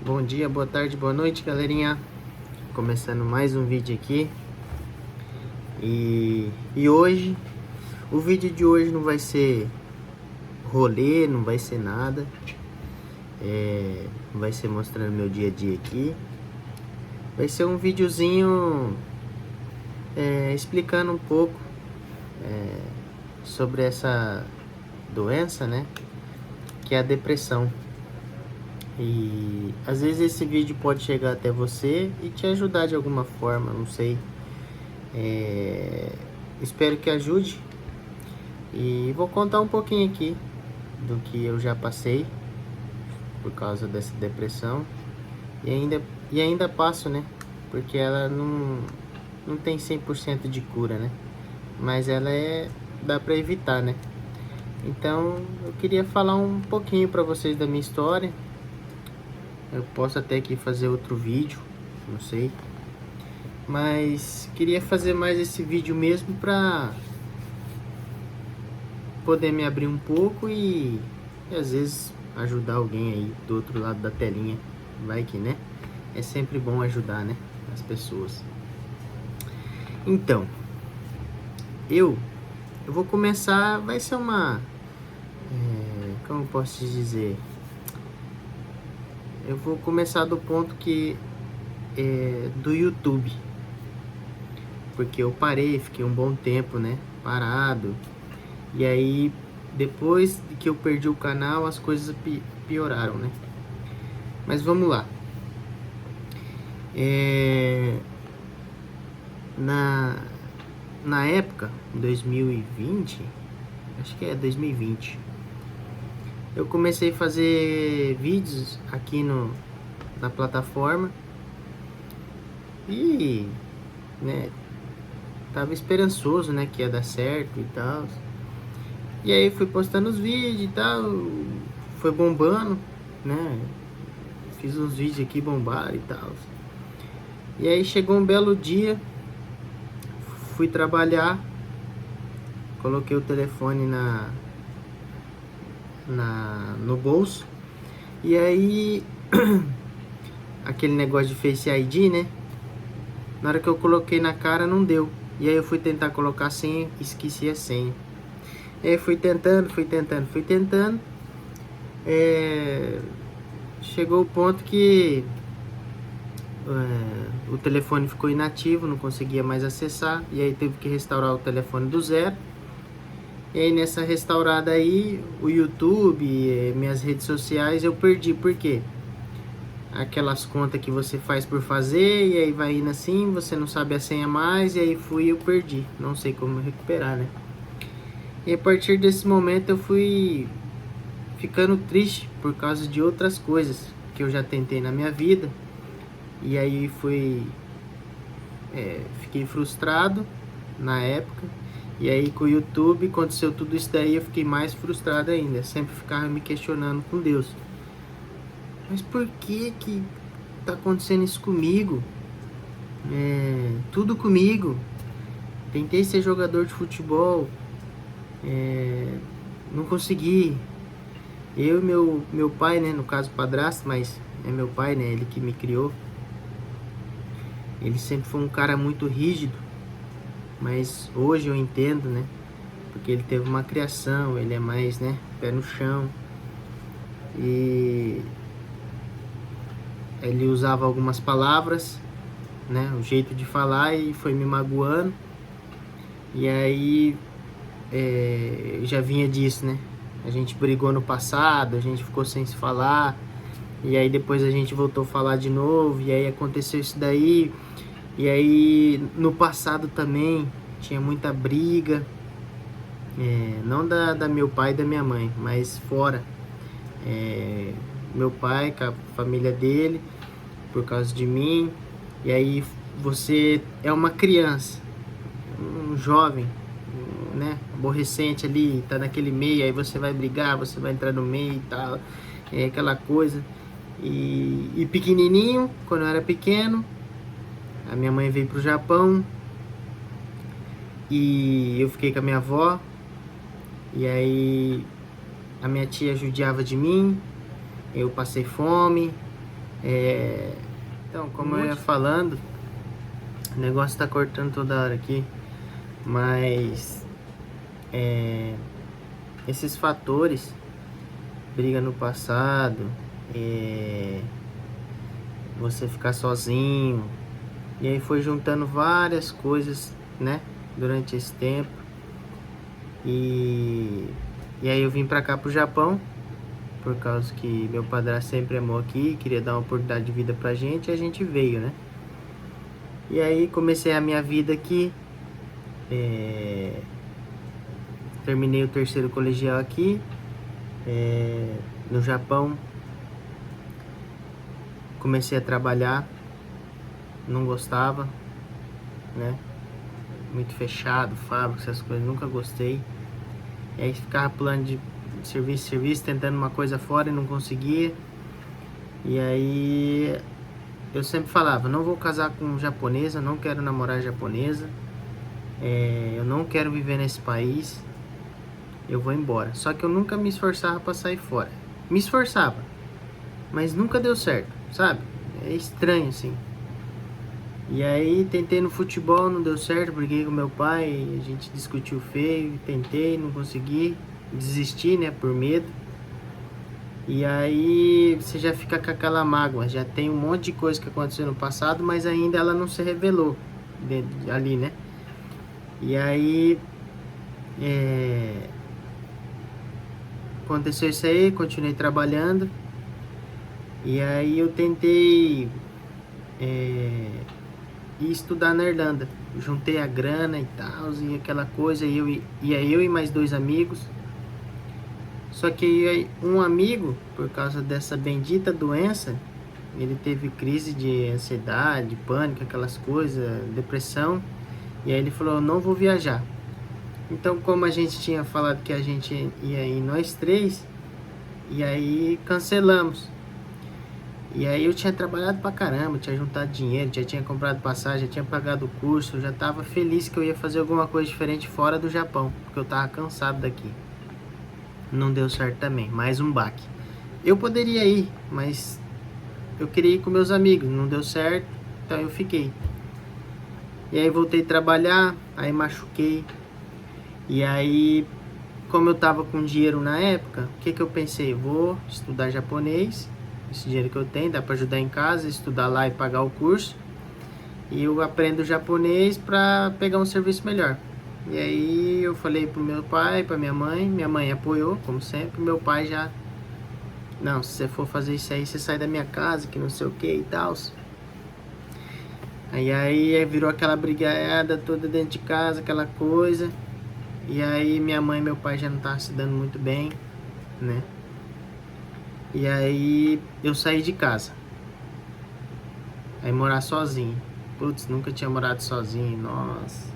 Bom dia, boa tarde, boa noite, galerinha. Começando mais um vídeo aqui. E hoje, o vídeo de hoje não vai ser rolê, não vai ser nada. Não vai ser mostrando meu dia a dia aqui. Vai ser um videozinho explicando um pouco sobre essa doença, né? Que é a depressão. E às vezes esse vídeo pode chegar até você e te ajudar de alguma forma, não sei. Espero que ajude. E vou contar um pouquinho aqui do que eu já passei por causa dessa depressão. E ainda passo, né? Porque ela não tem 100% de cura, né? Mas ela dá pra evitar, né? Então eu queria falar um pouquinho pra vocês da minha história. Eu posso até aqui fazer outro vídeo, não sei. Mas queria fazer mais esse vídeo mesmo pra poder me abrir um pouco e às vezes ajudar alguém aí do outro lado da telinha. Vai que, né? É sempre bom ajudar, né? As pessoas. Então, eu vou começar, vai ser uma... como eu posso te dizer? Eu vou começar do ponto que do YouTube. Porque eu parei, fiquei um bom tempo, né? Parado. E aí, depois que eu perdi o canal, as coisas pioraram, né? Mas vamos lá. Na época, em 2020, acho que é 2020, eu comecei a fazer vídeos aqui na plataforma e, né, tava esperançoso, né, que ia dar certo e tal. E aí fui postando os vídeos e tal, foi bombando, né, fiz uns vídeos aqui bombaram e tal. E aí chegou um belo dia, fui trabalhar, coloquei o telefone no bolso. E aí aquele negócio de Face ID, né? Na hora que eu coloquei na cara não deu. E aí eu fui tentar colocar a senha, esqueci a senha. E aí fui tentando. Chegou o ponto que o telefone ficou inativo, não conseguia mais acessar. E aí teve que restaurar o telefone do zero. E aí nessa restaurada aí, o YouTube, minhas redes sociais eu perdi. Por quê? Aquelas contas que você faz por fazer e aí vai indo assim, você não sabe a senha mais, e aí eu perdi. Não sei como recuperar, né? E a partir desse momento eu fui ficando triste por causa de outras coisas que eu já tentei na minha vida. E aí fiquei frustrado na época. E aí com o YouTube aconteceu tudo isso daí, eu fiquei mais frustrado ainda. Sempre ficava me questionando com Deus. Mas por que tá acontecendo isso comigo? Tudo comigo. Tentei ser jogador de futebol, não consegui. Eu e meu pai, né, no caso padrasto, mas é meu pai, né, ele que me criou. Ele sempre foi um cara muito rígido, mas hoje eu entendo, né, porque ele teve uma criação, ele é mais, né, pé no chão. E ele usava algumas palavras, né, o jeito de falar, e foi me magoando. E aí já vinha disso, né? A gente brigou no passado, a gente ficou sem se falar, e aí depois a gente voltou a falar de novo, e aí aconteceu isso daí. E aí no passado também tinha muita briga, não da meu pai e da minha mãe, mas fora. Meu pai com a família dele, por causa de mim. E aí você é uma criança, um jovem, né, aborrecente ali, tá naquele meio, aí você vai brigar, você vai entrar no meio e tal, aquela coisa. E pequenininho, quando eu era pequeno, a minha mãe veio pro Japão e eu fiquei com a minha avó. E aí a minha tia judiava de mim, eu passei fome, Então, como eu ia falando, o negócio tá cortando toda hora aqui, mas esses fatores, briga no passado, você ficar sozinho, e aí foi juntando várias coisas, né, durante esse tempo, e aí eu vim pra cá pro Japão, por causa que meu padrasto sempre amou aqui, queria dar uma oportunidade de vida pra gente, e a gente veio, né. E aí comecei a minha vida aqui, terminei o terceiro colegial aqui, no Japão. Comecei a trabalhar, não gostava, né? Muito fechado, fábrica, essas coisas, nunca gostei. E aí ficava pulando de serviço em serviço, tentando uma coisa fora e não conseguia. E aí eu sempre falava, não vou casar com japonesa, não quero namorar japonesa, eu não quero viver nesse país, eu vou embora. Só que eu nunca me esforçava para sair fora. Me esforçava, mas nunca deu certo, sabe? É estranho assim. E aí tentei no futebol, não deu certo, briguei com meu pai, a gente discutiu feio, tentei, não consegui, desisti, né, por medo. E aí você já fica com aquela mágoa, já tem um monte de coisa que aconteceu no passado, mas ainda ela não se revelou ali, né? E aí aconteceu isso aí, continuei trabalhando. E aí eu tentei ir estudar na Irlanda. Juntei a grana e tal, e aquela coisa, ia eu e mais 2 amigos. Só que um amigo, por causa dessa bendita doença, ele teve crise de ansiedade, pânico, aquelas coisas, depressão. E aí ele falou, não vou viajar. Então, como a gente tinha falado que a gente ia ir nós 3, e aí cancelamos. E aí eu tinha trabalhado pra caramba, tinha juntado dinheiro, já tinha comprado passagem, já tinha pagado o curso, já tava feliz que eu ia fazer alguma coisa diferente fora do Japão, porque eu tava cansado daqui. Não deu certo também, mais um baque. Eu poderia ir, mas eu queria ir com meus amigos, não deu certo, então eu fiquei. E aí voltei a trabalhar, aí machuquei. E aí, como eu tava com dinheiro na época, o que eu pensei? Vou estudar japonês, esse dinheiro que eu tenho, dá para ajudar em casa, estudar lá e pagar o curso. E eu aprendo japonês para pegar um serviço melhor. E aí eu falei pro meu pai, pra minha mãe apoiou, como sempre. Meu pai já, não, se você for fazer isso aí, você sai da minha casa, que não sei o que e tal. Aí virou aquela brigada toda dentro de casa, aquela coisa. E aí minha mãe e meu pai já não estavam se dando muito bem, né? E aí eu saí de casa. Aí morar sozinho. Putz, nunca tinha morado sozinho, nossa.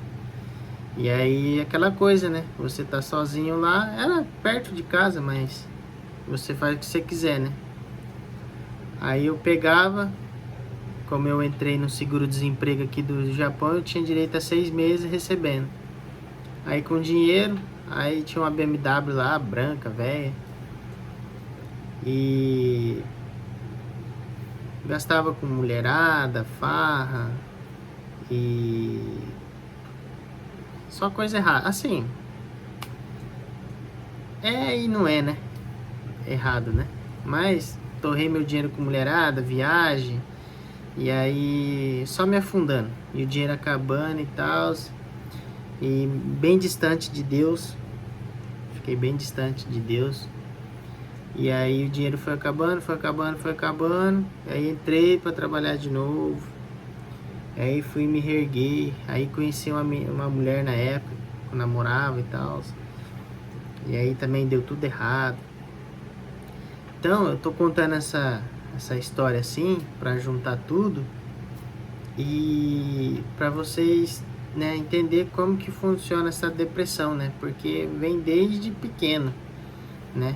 E aí aquela coisa, né? Você tá sozinho lá, era perto de casa, mas você faz o que você quiser, né? Aí eu pegava, como eu entrei no seguro-desemprego aqui do Japão, eu tinha direito a 6 meses recebendo. Aí com dinheiro, aí tinha uma BMW lá, branca, velha. E gastava com mulherada, farra e só coisa errada. Assim, e não é, né? Errado, né? Mas torrei meu dinheiro com mulherada, viagem, e aí só me afundando. E o dinheiro acabando e tal. E bem distante de Deus. Fiquei bem distante de Deus. E aí o dinheiro foi acabando. E aí entrei para trabalhar de novo. Aí fui me reerguer. Aí conheci uma mulher na época, que eu namorava e tal. E aí também deu tudo errado. Então eu tô contando essa história assim, para juntar tudo. E para vocês, né, entender como que funciona essa depressão, né? Porque vem desde pequeno, né?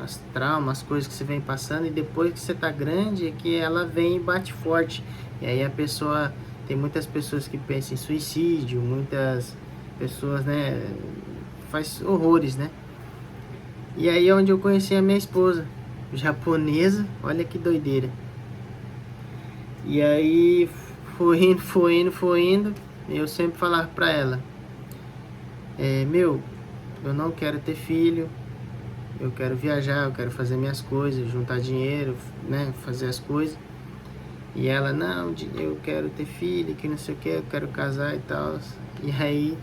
As traumas, as coisas que você vem passando, e depois que você tá grande é que ela vem e bate forte. E aí a pessoa, tem muitas pessoas que pensam em suicídio, muitas pessoas, né, faz horrores, né? E aí é onde eu conheci a minha esposa, japonesa, olha que doideira. E aí foi indo. E eu sempre falava pra ela, eu não quero ter filho, eu quero viajar, eu quero fazer minhas coisas, juntar dinheiro, né, fazer as coisas. E ela, não, eu quero ter filho, que não sei o que, eu quero casar e tal. E aí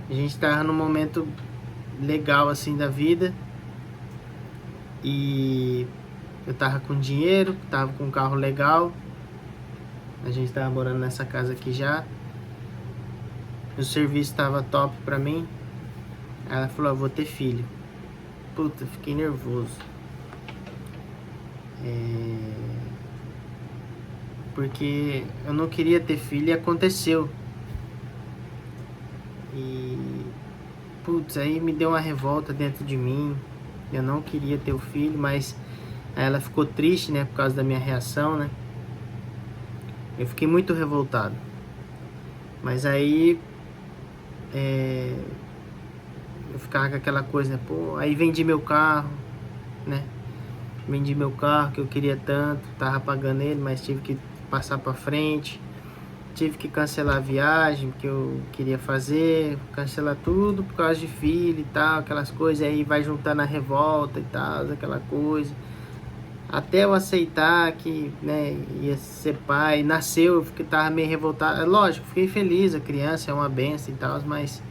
a gente tava num momento legal assim da vida. E eu tava com dinheiro, tava com um carro legal. A gente tava morando nessa casa aqui já. O serviço tava top pra mim. Aí ela falou, eu vou ter filho. Puta, fiquei nervoso. Porque eu não queria ter filho e aconteceu. E putz, aí me deu uma revolta dentro de mim. Eu não queria ter o filho, mas aí ela ficou triste, né, por causa da minha reação, né? Eu fiquei muito revoltado. Mas aí eu ficava com aquela coisa, né? Pô, aí vendi meu carro, né? Vendi meu carro que eu queria tanto, tava pagando ele, mas tive que passar pra frente. Tive que cancelar a viagem que eu queria fazer, cancelar tudo por causa de filho e tal, aquelas coisas. Aí vai juntar na revolta e tal, aquela coisa. Até eu aceitar que, né, ia ser pai, nasceu, eu tava meio revoltado. Lógico, fiquei feliz, a criança é uma benção e tal, mas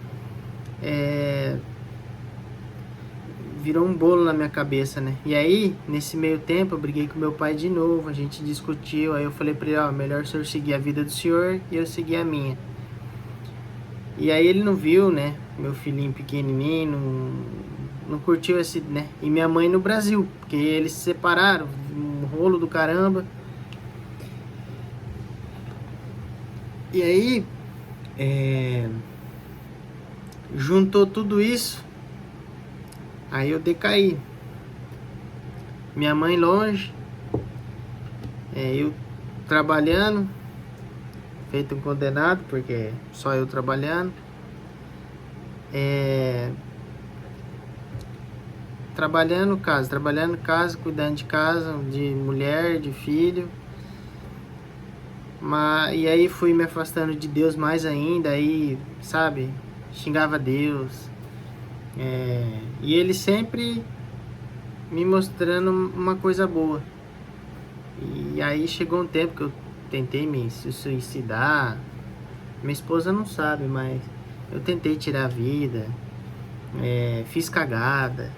virou um bolo na minha cabeça, né? E aí, nesse meio tempo, eu briguei com meu pai de novo, a gente discutiu, aí eu falei pra ele, ó, melhor o senhor seguir a vida do senhor e eu seguir a minha. E aí ele não viu, né? Meu filhinho pequenininho, não curtiu esse, né? E minha mãe no Brasil, porque eles se separaram, um rolo do caramba. E aí, juntou tudo isso, aí eu decaí. Minha mãe longe, eu trabalhando, feito um condenado, porque só eu trabalhando. Trabalhando casa, cuidando de casa, de mulher, de filho. E aí fui me afastando de Deus mais ainda, aí, sabe, xingava Deus. E ele sempre me mostrando uma coisa boa. E aí chegou um tempo que eu tentei me suicidar. Minha esposa não sabe, mas eu tentei tirar a vida, fiz cagada.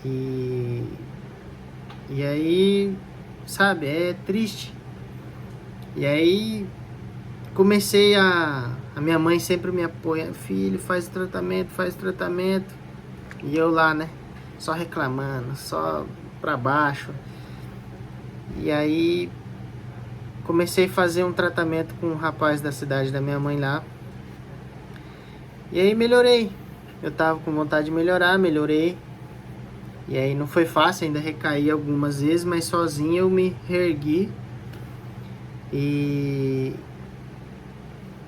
E aí, sabe, é triste. E aí comecei a minha mãe sempre me apoia, filho, faz tratamento. E eu lá, né, só reclamando, só pra baixo. E aí comecei a fazer um tratamento com um rapaz da cidade da minha mãe lá. E aí melhorei. Eu tava com vontade de melhorar, melhorei. E aí não foi fácil, ainda recaí algumas vezes, mas sozinho eu me reergui. E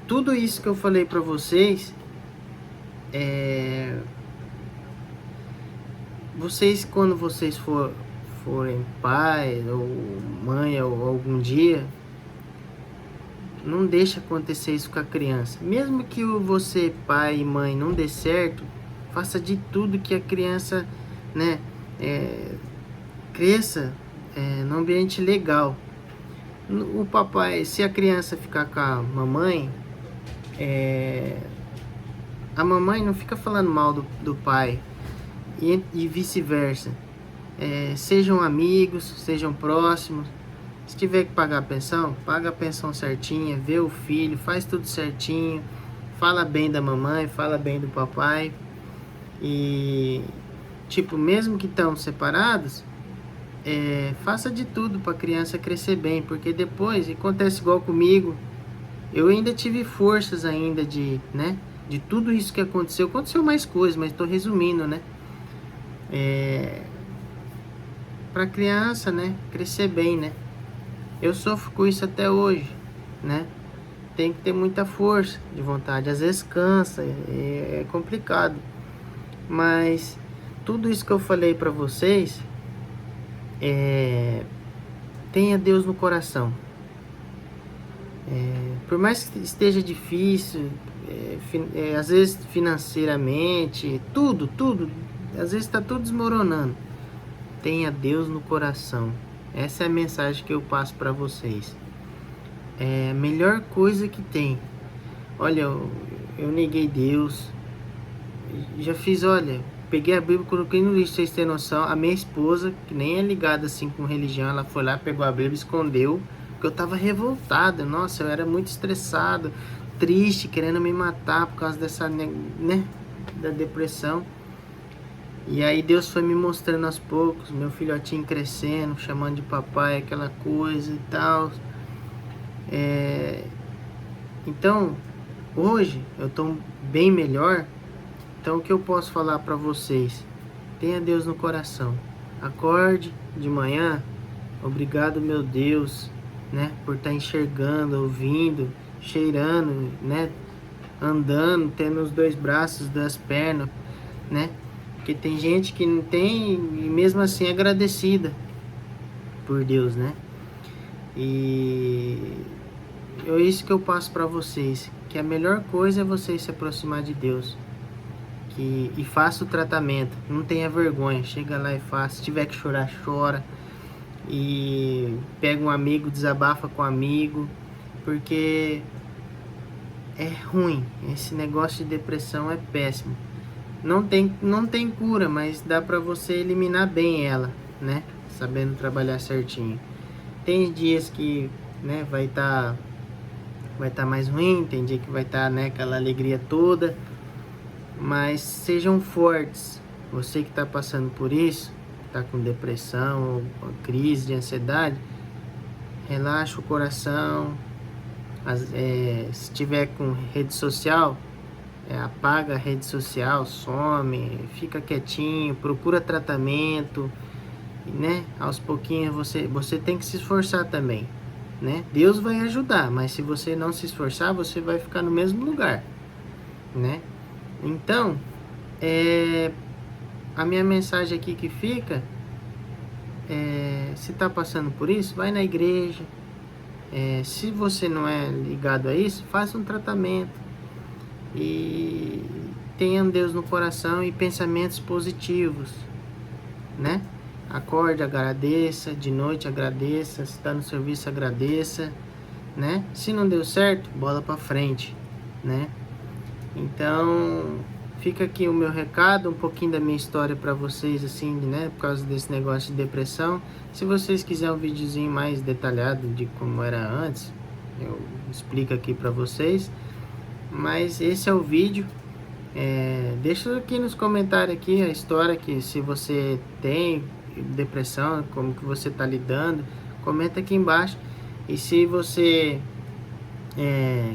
tudo isso que eu falei pra vocês, vocês, quando vocês forem pai ou mãe ou algum dia, não deixa acontecer isso com a criança. Mesmo que você, pai e mãe, não dê certo, faça de tudo que a criança, né, cresça num ambiente legal. O papai, se a criança ficar com a mamãe, a mamãe não fica falando mal do pai e vice-versa. Sejam amigos, sejam próximos. Se tiver que pagar a pensão, paga a pensão certinha, vê o filho, faz tudo certinho, fala bem da mamãe, fala bem do papai. E tipo, mesmo que estão separados, faça de tudo para a criança crescer bem, porque depois acontece igual comigo. Eu ainda tive forças ainda de, né, de tudo isso que aconteceu. Aconteceu mais coisas, mas estou resumindo, né? Para a criança, né, crescer bem, né? Eu sofro com isso até hoje, né? Tem que ter muita força de vontade. Às vezes cansa, é complicado. Mas tudo isso que eu falei para vocês, tenha Deus no coração, Por mais que esteja difícil, às vezes financeiramente, tudo, às vezes está tudo desmoronando. Tenha Deus no coração. Essa é a mensagem que eu passo para vocês. É a melhor coisa que tem. Olha, eu neguei Deus. Já fiz, olha, peguei a Bíblia, coloquei no lixo, vocês terem noção. A minha esposa, que nem é ligada assim com religião, ela foi lá, pegou a Bíblia, escondeu. Porque eu tava revoltado. Nossa, eu era muito estressado, triste, querendo me matar por causa dessa, né, da depressão. E aí Deus foi me mostrando aos poucos, meu filhotinho crescendo, chamando de papai, aquela coisa e tal. Então, hoje eu tô bem melhor. Então, o que eu posso falar para vocês? Tenha Deus no coração. Acorde de manhã. Obrigado, meu Deus, né, por estar enxergando, ouvindo, cheirando, né, andando, tendo os dois braços, duas pernas, né? Porque tem gente que não tem e mesmo assim é agradecida por Deus, né? E é isso que eu passo para vocês, que a melhor coisa é vocês se aproximar de Deus. E faça o tratamento, não tenha vergonha, chega lá e faça. Se tiver que chorar, chora. E pega um amigo, desabafa com um amigo, porque é ruim. Esse negócio de depressão é péssimo. Não tem cura, mas dá pra você eliminar bem ela, né? Sabendo trabalhar certinho. Tem dias que, né, vai tá mais ruim, tem dia que vai estar, né, aquela alegria toda. Mas sejam fortes. Você que está passando por isso, está com depressão ou crise de ansiedade, relaxa o coração. Se tiver com rede social, apaga a rede social, some, fica quietinho, procura tratamento, né? Aos pouquinhos você tem que se esforçar também, né? Deus vai ajudar, mas se você não se esforçar, você vai ficar no mesmo lugar, né? Então, a minha mensagem aqui que fica, se está passando por isso, vai na igreja. Se você não é ligado a isso, faça um tratamento. E tenha Deus no coração e pensamentos positivos, né? Acorde, agradeça, de noite agradeça, se está no serviço agradeça, né? Se não deu certo, bola para frente, né? Então, fica aqui o meu recado, um pouquinho da minha história para vocês, assim, né? Por causa desse negócio de depressão. Se vocês quiserem um videozinho mais detalhado de como era antes, eu explico aqui para vocês. Mas esse é o vídeo. Deixa aqui nos comentários aqui a história, que se você tem depressão, como que você tá lidando, comenta aqui embaixo. E se você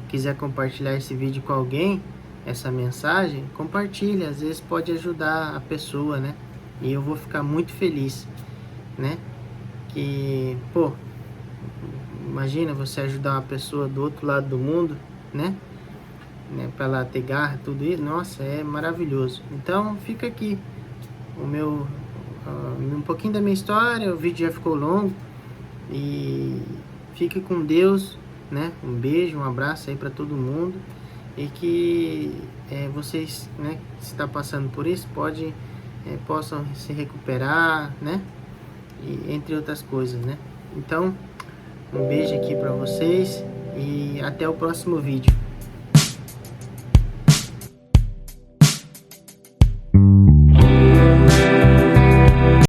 quiser compartilhar esse vídeo com alguém, essa mensagem, compartilha, às vezes pode ajudar a pessoa, né? E eu vou ficar muito feliz, né? Que, pô, imagina você ajudar uma pessoa do outro lado do mundo, né? Para ela ter garra, tudo isso, nossa, é maravilhoso. Então fica aqui um pouquinho da minha história. O vídeo já ficou longo e fique com Deus, né? Um beijo, um abraço aí para todo mundo. E que vocês, né, se está passando por isso, possam se recuperar, né? E, entre outras coisas, né? Então, um beijo aqui para vocês e até o próximo vídeo.